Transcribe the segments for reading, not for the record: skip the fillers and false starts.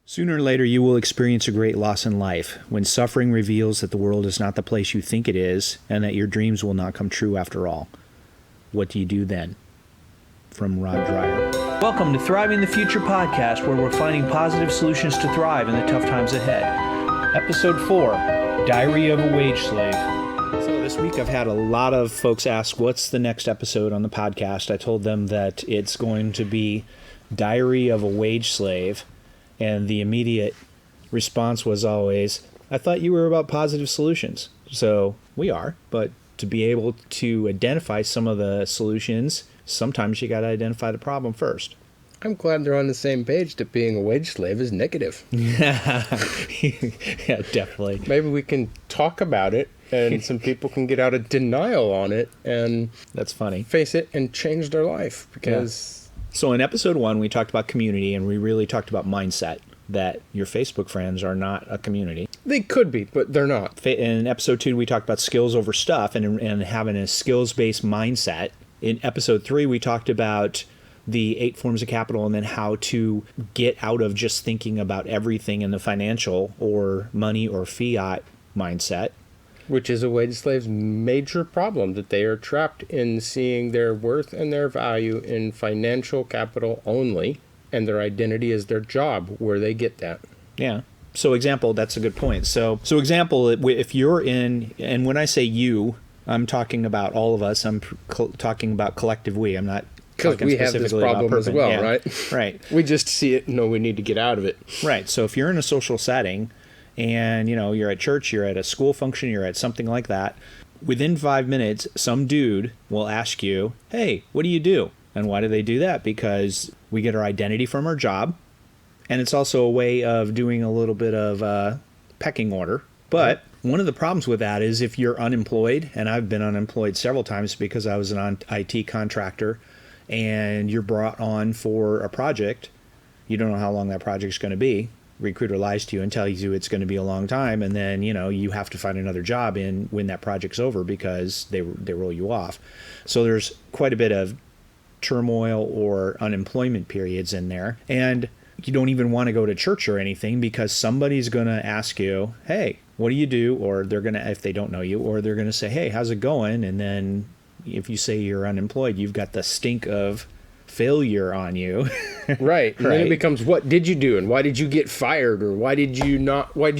Sooner or later, you will experience a great loss in life when suffering reveals that the world is not the place you think it is and that your dreams will not come true after all. What do you do then? From Rod Dreyer. Welcome to Thriving the Future podcast, where we're finding positive solutions to thrive in the tough times ahead. Episode 4, Diary of a Wage Slave. So this week I've had a lot of folks ask, what's the next episode on the podcast? I told them that it's going to be Diary of a Wage Slave. And the immediate response was always, I thought you were about positive solutions. So we are, but to be able to identify some of the solutions, sometimes you got to identify the problem first. I'm glad they're on the same page that being a wage slave is negative. Yeah, definitely. Maybe we can talk about it and some people can get out of denial on it and that's funny. Face it and change their life because... Yeah. So in episode 1, we talked about community, and we really talked about mindset, that your Facebook friends are not a community. They could be, but they're not. In episode 2, we talked about skills over stuff and having a skills-based mindset. In episode 3, we talked about the 8 forms of capital and then how to get out of just thinking about everything in the financial or money or fiat mindset. Which is a wage slave's major problem, that they are trapped in seeing their worth and their value in financial capital only, and their identity is their job, where they get that. Yeah. So example, that's a good point. So example, if you're in, and when I say you, I'm talking about all of us. I'm talking about collective we. I'm not because we have this problem as well, yeah. Right? Right. We just see it and know we need to get out of it. Right. So if you're in a social setting, and, you know, you're at church, you're at a school function, you're at something like that, within 5 minutes, some dude will ask you, hey, what do you do? And why do they do that? Because we get our identity from our job, and it's also a way of doing a little bit of pecking order. But one of the problems with that is if you're unemployed, and I've been unemployed several times because I was an IT contractor, and you're brought on for a project, you don't know how long that project's going to be. Recruiter lies to you and tells you it's going to be a long time, and then you have to find another job in when that project's over because they roll you off. So there's quite a bit of turmoil or unemployment periods in there, and you don't even want to go to church or anything because somebody's going to ask you, hey, what do you do? Or they're going to, if they don't know you, or they're going to say, hey, how's it going? And then if you say you're unemployed, you've got the stink of failure on you. Right. And then it becomes, what did you do? And why did you get fired? Or why did you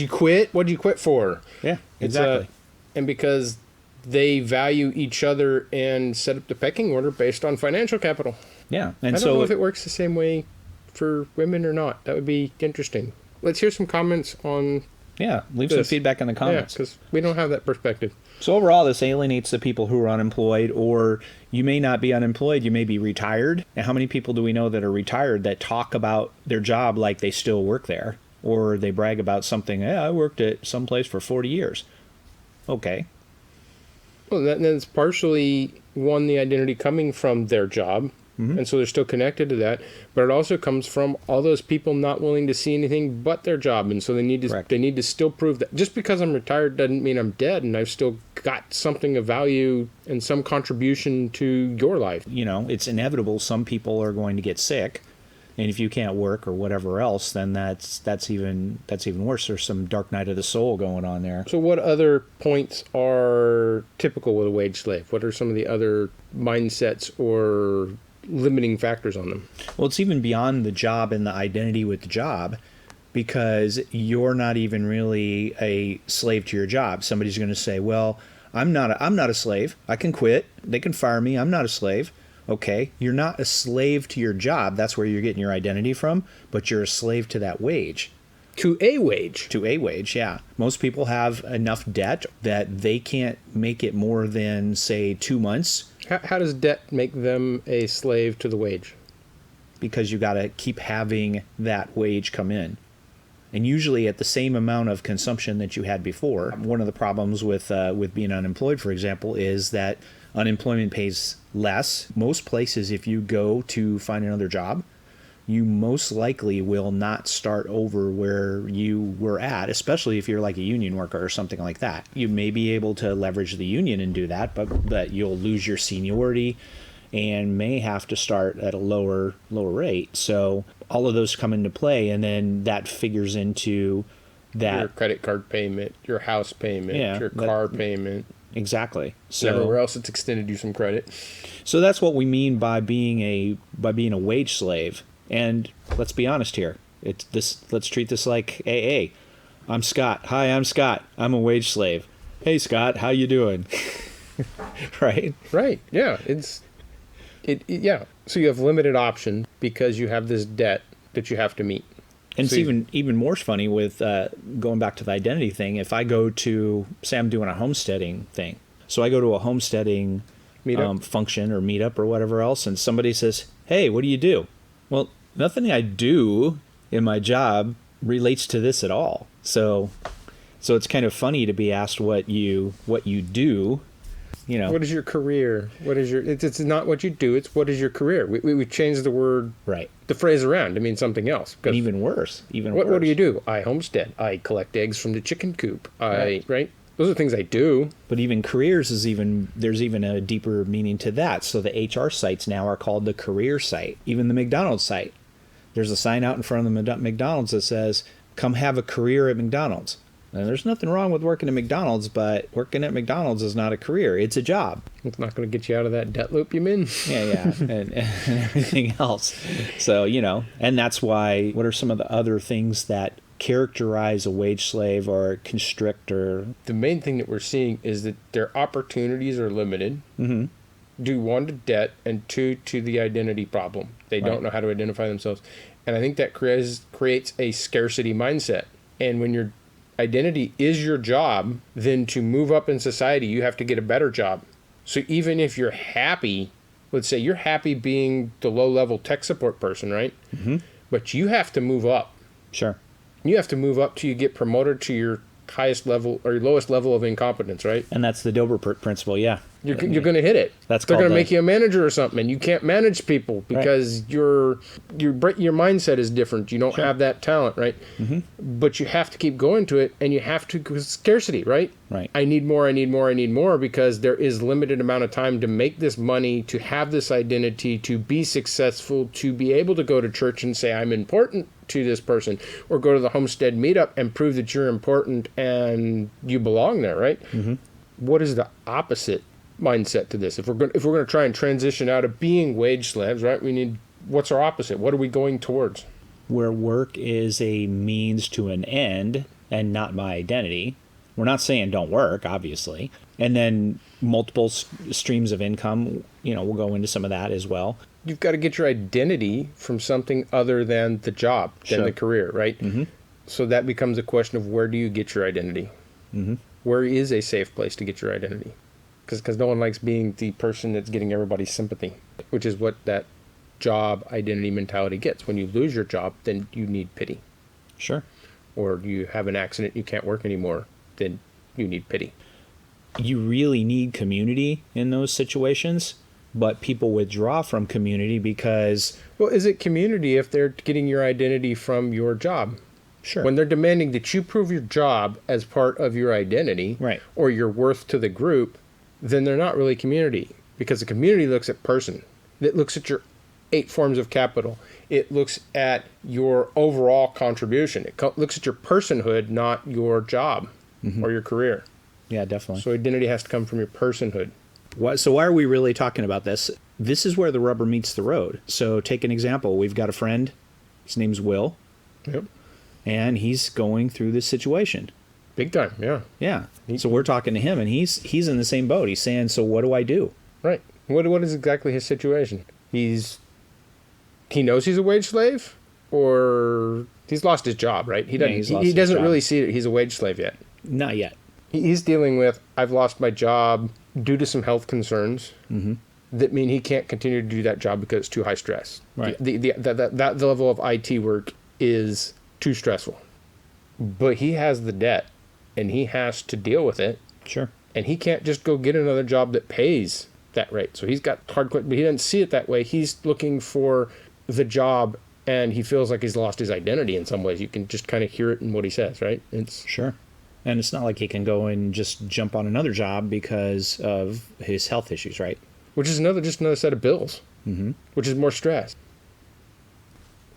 quit? What did you quit for? Yeah, exactly. And because they value each other and set up the pecking order based on financial capital. Yeah. And I don't know if it works the same way for women or not. That would be interesting. Let's hear some comments on... Yeah, leave some feedback in the comments. Yeah, because we don't have that perspective. So overall, this alienates the people who are unemployed, or you may not be unemployed, you may be retired. And how many people do we know that are retired that talk about their job like they still work there? Or they brag about something, I worked at some place for 40 years. Okay. Well, that's partially, one, the identity coming from their job. Mm-hmm. And so they're still connected to that, but it also comes from all those people not willing to see anything but their job, and so they need to still prove that just because I'm retired doesn't mean I'm dead, and I've still got something of value and some contribution to your life. It's inevitable. Some people are going to get sick, and if you can't work or whatever else, then that's even worse. There's some dark night of the soul going on there. So what other points are typical with a wage slave? What are some of the other mindsets or limiting factors on them? Well, it's even beyond the job and the identity with the job, because you're not even really a slave to your job. Somebody's going to say, well, I'm not a slave. I can quit. They can fire me. I'm not a slave. Okay, you're not a slave to your job. That's where you're getting your identity from, but you're a slave to that wage. To a wage. To a wage, yeah. Most people have enough debt that they can't make it more than, say, 2 months. How does debt make them a slave to the wage? Because you got to keep having that wage come in. And usually at the same amount of consumption that you had before. One of the problems with being unemployed, for example, is that unemployment pays less. Most places, if you go to find another job, you most likely will not start over where you were at, especially if you're like a union worker or something like that. You may be able to leverage the union and do that, but you'll lose your seniority and may have to start at a lower rate. So all of those come into play, and then that figures into that your credit card payment, your house payment, your car payment. Exactly. So everywhere else it's extended you some credit. So that's what we mean by being a wage slave. And let's be honest here. Let's treat this like AA. I'm Scott. Hi, I'm Scott. I'm a wage slave. Hey Scott, how you doing? Right? Right. Yeah. Yeah. So you have limited option because you have this debt that you have to meet. And so it's even more funny with going back to the identity thing. If I go to, say I'm doing a homesteading thing. So I go to a homesteading function or meetup or whatever else, and somebody says, hey, what do you do? Well, nothing I do in my job relates to this at all. So it's kind of funny to be asked what you do. You know, what is your career? What is your? It's not what you do. It's what is your career. We changed the word, right? The phrase around to mean something else. And even worse. What do you do? I homestead. I collect eggs from the chicken coop. Right. Those are things I do. But even careers there's even a deeper meaning to that. So the HR sites now are called the career site. Even the McDonald's site. There's a sign out in front of the McDonald's that says, "Come have a career at McDonald's." And there's nothing wrong with working at McDonald's, but working at McDonald's is not a career. It's a job. It's not going to get you out of that debt loop, you mean? Yeah. and everything else. So, and that's why, what are some of the other things that characterize a wage slave or constrict or... The main thing that we're seeing is that their opportunities are limited. Mm-hmm. Due, one, to debt, and two, to the identity problem. They don't know how to identify themselves. And I think that creates a scarcity mindset. And when your identity is your job, then to move up in society, you have to get a better job. So even if you're happy, let's say you're happy being the low-level tech support person, right? Mm-hmm. But you have to move up. Sure. You have to move up till you get promoted to your highest level or your lowest level of incompetence, right? And that's the Dilbert principle, yeah. You're going to hit it. They're going to make you a manager or something, and you can't manage people because your mindset is different. You don't have that talent, right? Mm-hmm. But you have to keep going to it, and you have to go scarcity, right? Right. I need more because there is limited amount of time to make this money, to have this identity, to be successful, to be able to go to church and say I'm important to this person, or go to the homestead meetup and prove that you're important and you belong there, right? Mm-hmm. What is the opposite mindset to this? If we're going to try and transition out of being wage slaves, right? What's our opposite? What are we going towards? Where work is a means to an end and not my identity. We're not saying don't work, obviously. And then multiple streams of income, we'll go into some of that as well. You've got to get your identity from something other than the job, than the career, right? Mm-hmm. So that becomes a question of where do you get your identity? Mm-hmm. Where is a safe place to get your identity? Because no one likes being the person that's getting everybody's sympathy, which is what that job identity mentality gets. When you lose your job, then you need pity. Sure. Or you have an accident, you can't work anymore, then you need pity. You really need community in those situations, but people withdraw from community because... Well, is it community if they're getting your identity from your job? Sure. When they're demanding that you prove your job as part of your identity, right, or your worth to the group, then they're not really community. Because the community looks at person. It looks at your 8 forms of capital. It looks at your overall contribution. It looks at your personhood, not your job or your career. Yeah, definitely. So identity has to come from your personhood. So why are we really talking about this? This is where the rubber meets the road. So take an example. We've got a friend. His name's Will. Yep. And he's going through this situation. Big time, yeah. Yeah. So we're talking to him, and he's in the same boat. He's saying, so what do I do? Right. What is exactly his situation? He knows he's a wage slave, or he's lost his job, right? He doesn't really see that he's a wage slave yet. Not yet. He's dealing with, I've lost my job due to some health concerns that mean he can't continue to do that job because it's too high stress. Right. That level of IT work is too stressful. But he has the debt, and he has to deal with it. Sure. And he can't just go get another job that pays that rate. So he's got hard, but he doesn't see it that way. He's looking for the job, and he feels like he's lost his identity in some ways. You can just kind of hear it in what he says, right? Sure. And it's not like he can go and just jump on another job because of his health issues, right? which is just another set of bills, which is more stress.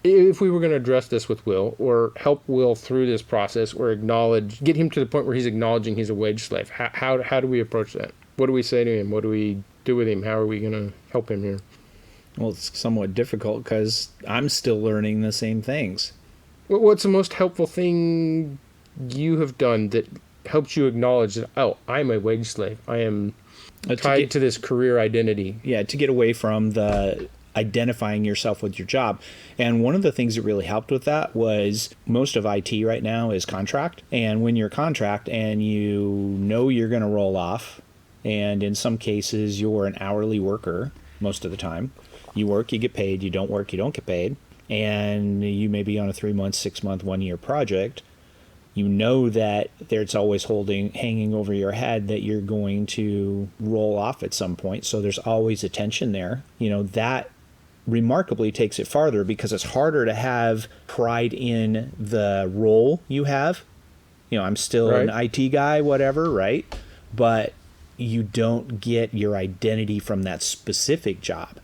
If we were going to address this with Will, or help Will through this process, or get him to the point where he's acknowledging he's a wage slave, how do we approach that? What do we say to him? What do we do with him? How are we going to help him here? Well, it's somewhat difficult because I'm still learning the same things. What's the most helpful thing you have done that helps you acknowledge that, oh, I'm a wage slave. I am tied to this career identity. Yeah, to get away from the identifying yourself with your job. And one of the things that really helped with that was most of IT right now is contract. And when you're contract and you know you're going to roll off, and in some cases you're an hourly worker most of the time, you work, you get paid, you don't work, you don't get paid, and you may be on a 3-month, 6-month, 1-year project, you know that it's always hanging over your head that you're going to roll off at some point. So there's always a tension there. That remarkably takes it farther because it's harder to have pride in the role you have. I'm still an IT guy, whatever, right? But you don't get your identity from that specific job.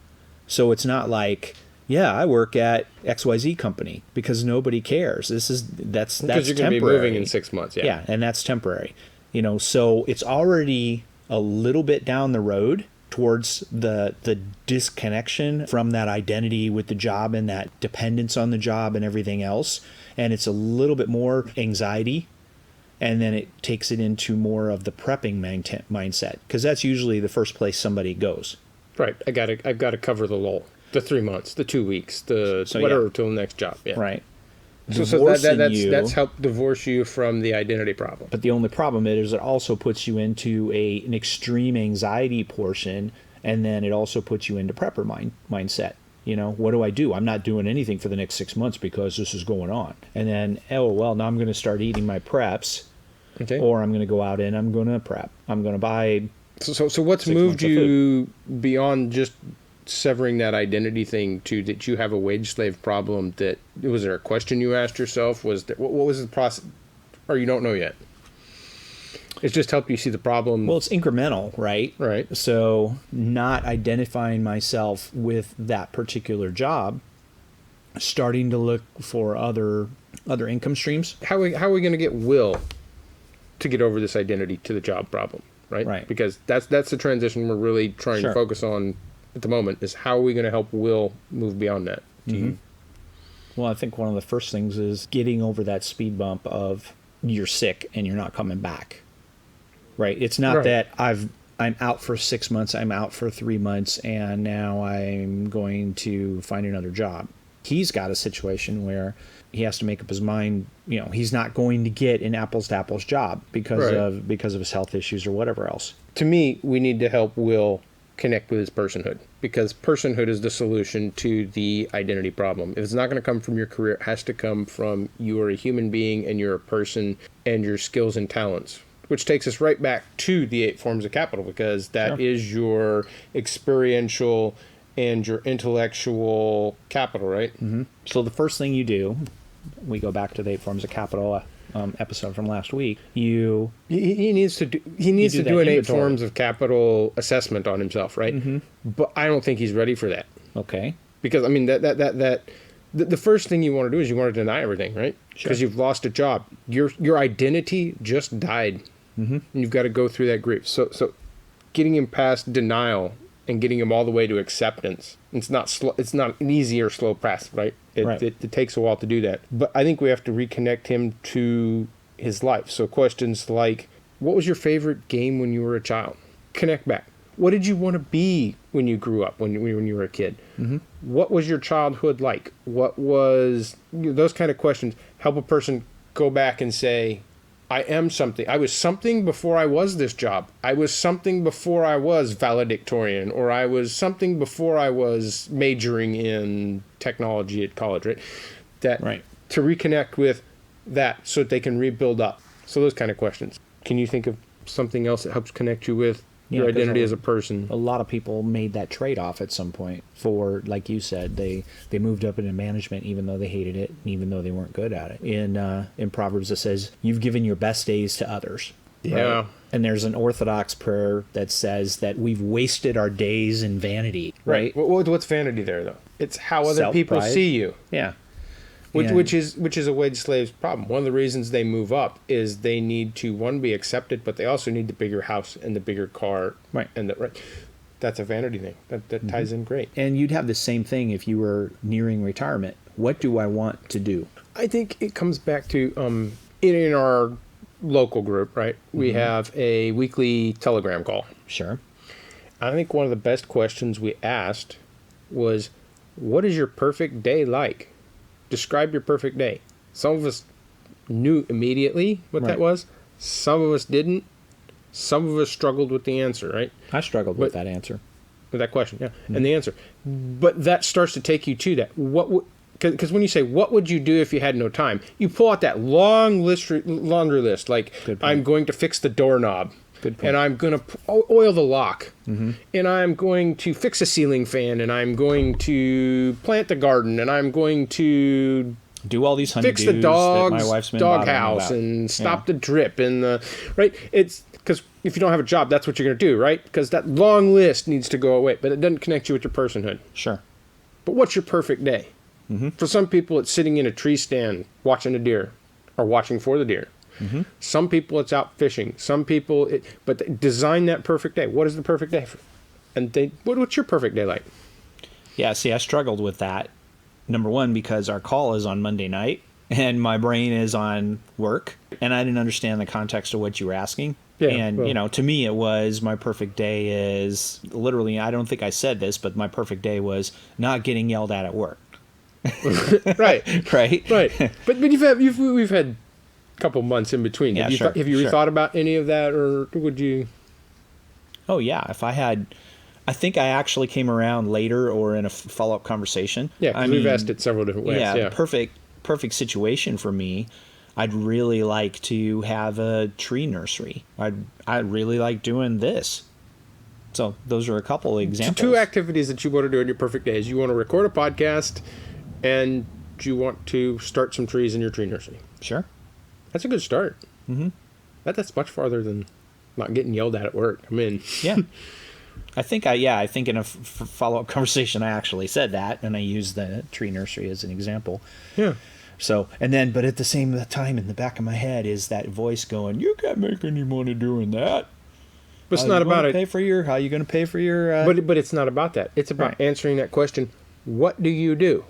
So it's not like, yeah, I work at XYZ company, because nobody cares. That's because you're going to be moving in 6 months. Yeah, and that's temporary. So it's already a little bit down the road towards the disconnection from that identity with the job and that dependence on the job and everything else. And it's a little bit more anxiety. And then it takes it into more of the prepping mindset, because that's usually the first place somebody goes. Right. I've got to cover the lull. The 3 months, the 2 weeks, whatever till the next job. Yeah. Right. So that's helped divorce you from the identity problem. But the only problem is it also puts you into an extreme anxiety portion, and then it also puts you into prepper mindset. What do I do? I'm not doing anything for the next 6 months because this is going on. And then, now I'm going to start eating my preps, or I'm going to go out and I'm going to prep. I'm going to buy. So what's moved you beyond just severing that identity thing to that you have a wage slave problem? Was there a question you asked yourself? What was the process? Or you don't know yet? It's just helped you see the problem. Well, it's incremental, right? Right. So not identifying myself with that particular job, starting to look for other income streams. How are we going to get Will to get over this identity to the job problem, right? Right. Because that's the transition we're really trying to focus on at the moment, is how are we going to help Will move beyond that? Well, I think one of the first things is getting over that speed bump of you're sick and you're not coming back. Right. It's not that I'm out for 6 months, I'm out for 3 months, and now I'm going to find another job. He's got a situation where he has to make up his mind, he's not going to get an apples to apples job because of his health issues or whatever else. To me, we need to help Will connect with his personhood, because personhood is the solution to the identity problem. If it's not going to come from your career, it has to come from you are a human being and you're a person and your skills and talents, which takes us right back to the 8 forms of capital, because that is your experiential and your intellectual capital, right? Mm-hmm. So the first thing you do, we go back to the 8 forms of capital episode from last week. He needs to do an 8 forms of capital assessment on himself, right? Mm-hmm. But I don't think he's ready for that. Okay. Because the first thing you want to do is you want to deny everything, right? Because you've lost a job. Your identity just died. Mm-hmm. And you've got to go through that grief. So getting him past denial and getting him all the way to acceptance. It's not an easy or slow process, right? It takes a while to do that. But I think we have to reconnect him to his life. So questions like, what was your favorite game when you were a child? Connect back. What did you want to be when you grew up, when you were a kid? Mm-hmm. What was your childhood like? What was those kind of questions help a person go back and say, I am something. I was something before I was this job. I was something before I was valedictorian, or I was something before I was majoring in technology at college, right? To reconnect with that so that they can rebuild up. So those kind of questions. Can you think of something else that helps connect you with your identity as a person? A lot of people made that trade-off at some point for, like you said, they moved up into management even though they hated it, and even though they weren't good at it. In Proverbs it says, you've given your best days to others. Yeah. Right? And there's an Orthodox prayer that says that we've wasted our days in vanity, right? What's vanity there, though? It's how other people Self-pride. see you. Yeah. Which is a wage slave's problem. One of the reasons they move up is they need to, one, be accepted, but they also need the bigger house and the bigger car. Right. And that's a vanity thing. That ties in great. And you'd have the same thing if you were nearing retirement. What do I want to do? I think it comes back to in our local group, right? We have a weekly Telegram call. Sure. I think one of the best questions we asked was, what is your perfect day like? Describe your perfect day. Some of us knew immediately what that was. Some of us didn't. Some of us struggled with the answer, right? I struggled with that answer. With that question, yeah. And the answer. But that starts to take you to that. Because when you say, what would you do if you had no time? You pull out that laundry list, like, I'm going to fix the doorknob. Good point. And I'm going to oil the lock. And I'm going to fix a ceiling fan. And I'm going to plant the garden. And I'm going to do all these honeydews fix the dog's that my wife's been dog bothering house about. and stop the drip. And right? It's because if you don't have a job, that's what you're going to do, right? Because that long list needs to go away. But it doesn't connect you with your personhood. Sure. But what's your perfect day? For some people, it's sitting in a tree stand watching a deer or watching for the deer. Some people, it's out fishing. Some people, but they design that perfect day. What is the perfect day? What's your perfect day like? Yeah, see, I struggled with that. Number one, because our call is on Monday night and my brain is on work and I didn't understand the context of what you were asking. Yeah, and, to me, it was my perfect day is literally, I don't think I said this, but my perfect day was not getting yelled at work. Right. Right. But we've had a couple months in between. Yeah, Have you rethought about any of that, or would you? Oh yeah, if I had, I think I actually came around later or in a follow-up conversation. Yeah, because we've asked it several different ways. Yeah, the perfect situation for me. I'd really like to have a tree nursery. I'd really like doing this. So those are a couple of examples. Two activities that you want to do in your perfect day is you want to record a podcast and you want to start some trees in your tree nursery. Sure. That's a good start. That's much farther than not getting yelled at work. I mean, yeah. I think in a follow-up conversation I actually said that, and I used the tree nursery as an example. Yeah. So, but at the same time, in the back of my head is that voice going, "You can't make any money doing that." But it's not about it. How are you going to pay for your? But it's not about that. It's about answering that question. What do you do?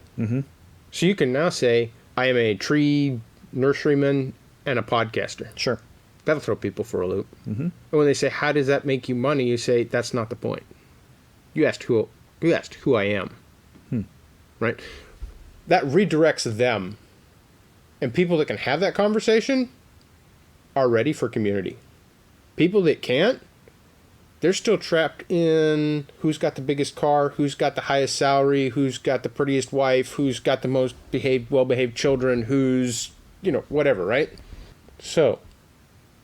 So you can now say, "I am a tree nurseryman and a podcaster." Sure. That'll throw people for a loop. And when they say, "How does that make you money?" You say, "That's not the point. You asked who I am." Right? That redirects them. And people that can have that conversation are ready for community. People that can't, they're still trapped in who's got the biggest car, who's got the highest salary, who's got the prettiest wife, who's got the most well-behaved children, who's, whatever, right? So,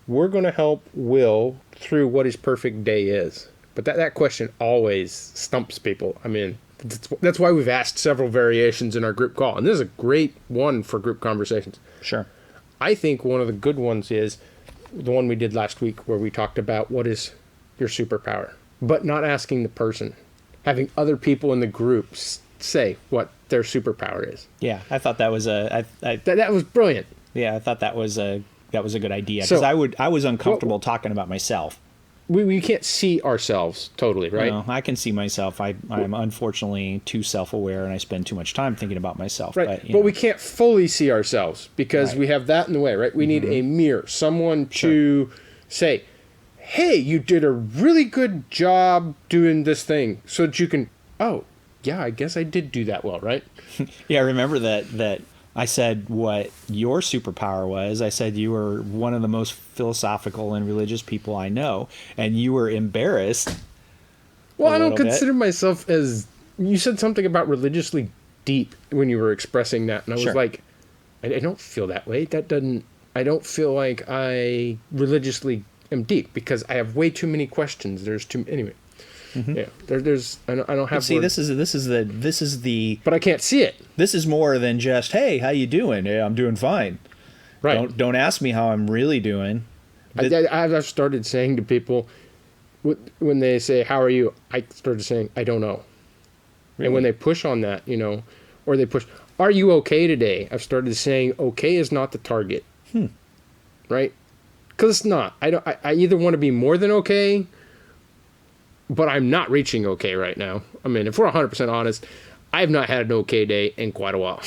we're going to help Will through what his perfect day is. But that question always stumps people. I mean, that's why we've asked several variations in our group call. And this is a great one for group conversations. Sure. I think one of the good ones is the one we did last week where we talked about what is your superpower, but not asking the person, having other people in the group say what their superpower is. Yeah, I thought that was that was brilliant. Yeah, I thought that was a good idea because I was uncomfortable talking about myself. We can't see ourselves totally, right? No, I can see myself. I'm unfortunately too self-aware and I spend too much time thinking about myself. Right, but we can't fully see ourselves because we have that in the way, right? We need a mirror, someone to say, "Hey, you did a really good job doing this thing," so that you can, "Oh, yeah, I guess I did do that well," right? Yeah, I remember that I said what your superpower was. I said you were one of the most philosophical and religious people I know, and you were embarrassed. Well, I don't consider myself as... You said something about religiously deep when you were expressing that, and I was like, I don't feel that way. I don't feel like I religiously am deep because I have way too many questions. There's too... Anyway. Yeah, there's. I don't have. See, words. This is the. But I can't see it. This is more than just, "Hey, how you doing?" "Yeah, I'm doing fine." Right. Don't ask me how I'm really doing. I've started saying to people, when they say, how are you? I started saying, I don't know. Really? And when they push on that, or they push, are you okay today? I've started saying, okay is not the target. Right? Because it's not. I either want to be more than okay, but I'm not reaching okay right now. I mean, if we're 100% honest, I've not had an okay day in quite a while.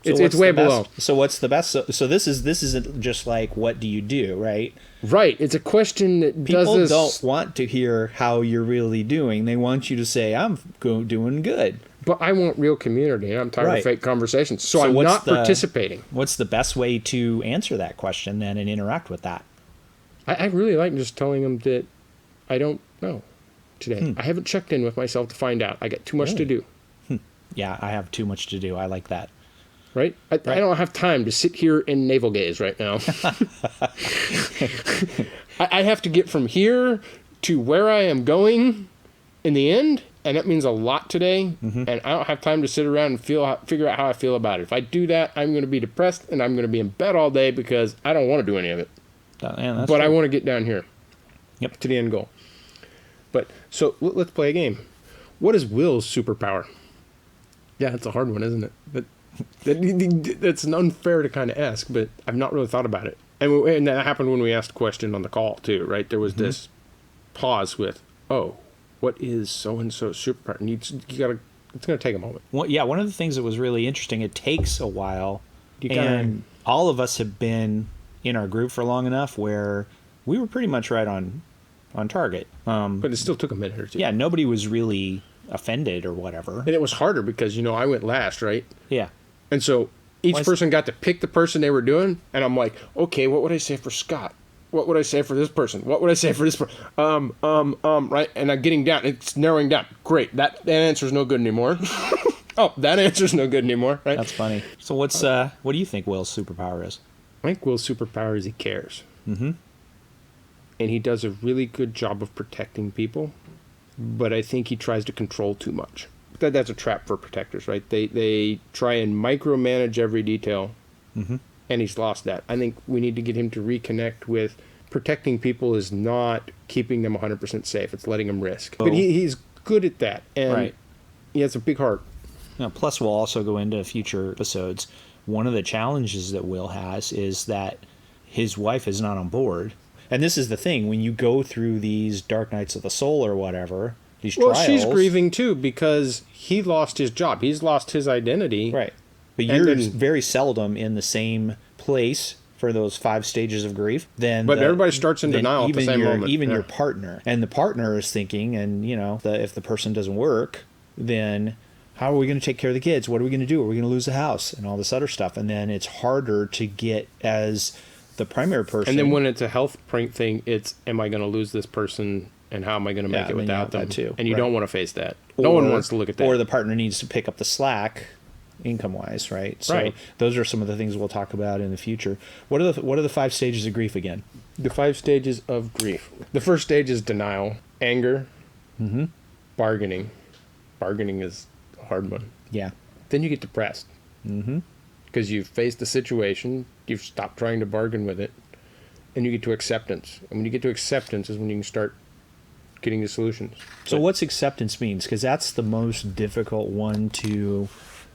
It's way below. So what's the best? So this isn't just like, what do you do, right? Right. It's a question that people don't want to hear how you're really doing. They want you to say, I'm doing good. But I want real community, and I'm tired of fake conversations. So I'm not participating. What's the best way to answer that question then and interact with that? I really like just telling them that I don't know today. I haven't checked in with myself to find out. I got too much to do. Yeah, I have too much to do. I like that. Right? I don't have time to sit here and navel gaze right now. I have to get from here to where I am going in the end, and that means a lot today, and I don't have time to sit around and figure out how I feel about it. If I do that, I'm going to be depressed, and I'm going to be in bed all day because I don't want to do any of it. But I want to get down here to the end goal. But so let's play a game. What is Will's superpower? Yeah, it's a hard one, isn't it? But that's unfair to kind of ask, but I've not really thought about it. And that happened when we asked a question on the call too, right? There was this pause with, what is so-and-so superpower? And it's going to take a moment. Well, yeah, one of the things that was really interesting, it takes a while, and all of us have been in our group for long enough where we were pretty much right on target. But it still took a minute or two. Yeah, nobody was really offended or whatever. And it was harder because, I went last, right? Yeah. And so each person got to pick the person they were doing, and I'm like, okay, what would I say for Scott? What would I say for this person? What would I say for this person? Right? And I'm getting down. It's narrowing down. Great. That answer's no good anymore. That answer's no good anymore, right? That's funny. So what do you think Will's superpower is? I think Will's superpower is he cares. And he does a really good job of protecting people, but I think he tries to control too much. That's a trap for protectors, right? They try and micromanage every detail, and he's lost that. I think we need to get him to reconnect with protecting people is not keeping them 100% safe. It's letting them risk. But he's good at that, and he has a big heart. Now, plus, we'll also go into future episodes. One of the challenges that Will has is that his wife is not on board. And this is the thing, when you go through these dark nights of the soul or whatever, these trials... Well, she's grieving too because he lost his job. He's lost his identity. Right. But you're very seldom in the same place for those 5 stages of grief. But everybody starts in denial at the same moment. Even your partner. And the partner is thinking, and if the person doesn't work, then how are we going to take care of the kids? What are we going to do? Are we going to lose the house? And all this other stuff. And then it's harder to get as the primary person. And then when it's a health thing, it's, am I going to lose this person? And how am I going to make it without them? Too. And you don't want to face that. No one wants to look at that. Or the partner needs to pick up the slack, income-wise, right? So those are some of the things we'll talk about in the future. What are the 5 stages of grief again? The 5 stages of grief. The first stage is denial, anger, bargaining. Bargaining is a hard one. Yeah. Then you get depressed. Because you've faced the situation, you've stopped trying to bargain with it, and you get to acceptance. And when you get to acceptance is when you can start getting the solutions. So what's acceptance means? Because that's the most difficult one to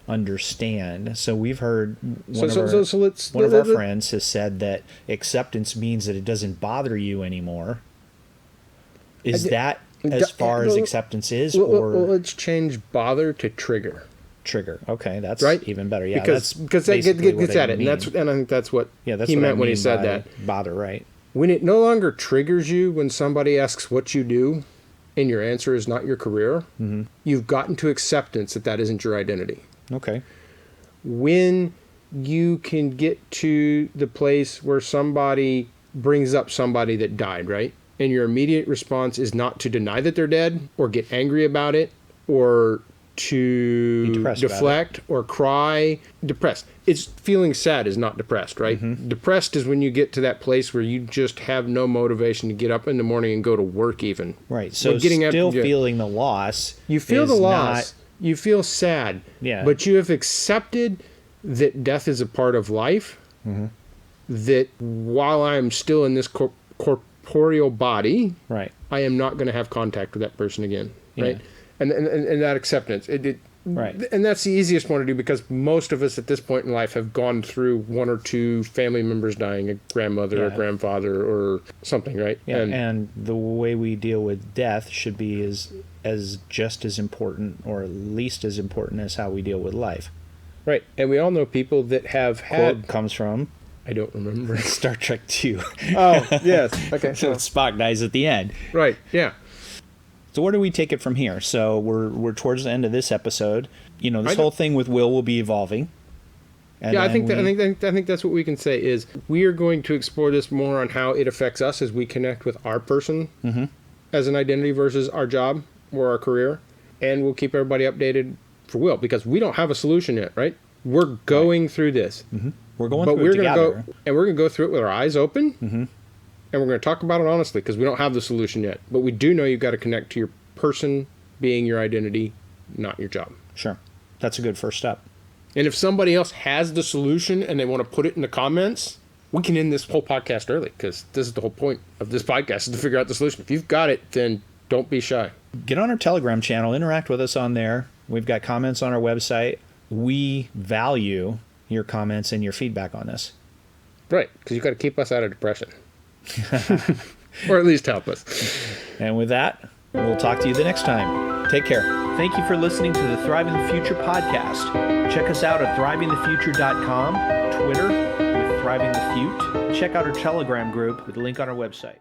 understand. So we've heard one of our friends has said that acceptance means that it doesn't bother you anymore. Is that as far as acceptance is? Or let's change bother to trigger. Trigger. Okay, that's even better. Yeah, because that gets at it, and I think that's what he meant when he said that. Bother, right? When it no longer triggers you when somebody asks what you do, and your answer is not your career, you've gotten to acceptance that isn't your identity. Okay. When you can get to the place where somebody brings up somebody that died, right? And your immediate response is not to deny that they're dead or get angry about it or to deflect or cry. Depressed. It's feeling sad is not depressed, right? Depressed is when you get to that place where you just have no motivation to get up in the morning and go to work even. Right. So feeling the loss. You feel the loss. You feel sad. Yeah. But you have accepted that death is a part of life. that while I'm still in this corporeal body, Right. I am not going to have contact with that person again, right? Yeah. And that acceptance, Right. And that's the easiest one to do because most of us at this point in life have gone through one or two family members dying, a grandmother, a grandfather, or something, right? Yeah, and the way we deal with death should be as just as important or at least as important as how we deal with life. Right. And we all know people that have had... Quote comes from... I don't remember. Star Trek 2. Oh, yes. Okay. So Spock dies at the end. Right, yeah. So where do we take it from here? So we're towards the end of this episode. This whole thing with Will be evolving. And I think that's what we can say is we are going to explore this more on how it affects us as we connect with our person as an identity versus our job or our career, and we'll keep everybody updated for Will because we don't have a solution yet, right? We're going through this. Mm-hmm. We're going through it together. We're going to go through it with our eyes open. And we're going to talk about it honestly because we don't have the solution yet. But we do know you've got to connect to your person being your identity, not your job. Sure. That's a good first step. And if somebody else has the solution and they want to put it in the comments, we can end this whole podcast early because this is the whole point of this podcast is to figure out the solution. If you've got it, then don't be shy. Get on our Telegram channel. Interact with us on there. We've got comments on our website. We value your comments and your feedback on this. Right. Because you've got to keep us out of depression. Or at least help us. And with that, we'll talk to you the next time. Take care. Thank you for listening to the Thriving the Future podcast. Check us out at thrivingthefuture.com, Twitter with Thriving the Fute. Check out our Telegram group with a link on our website.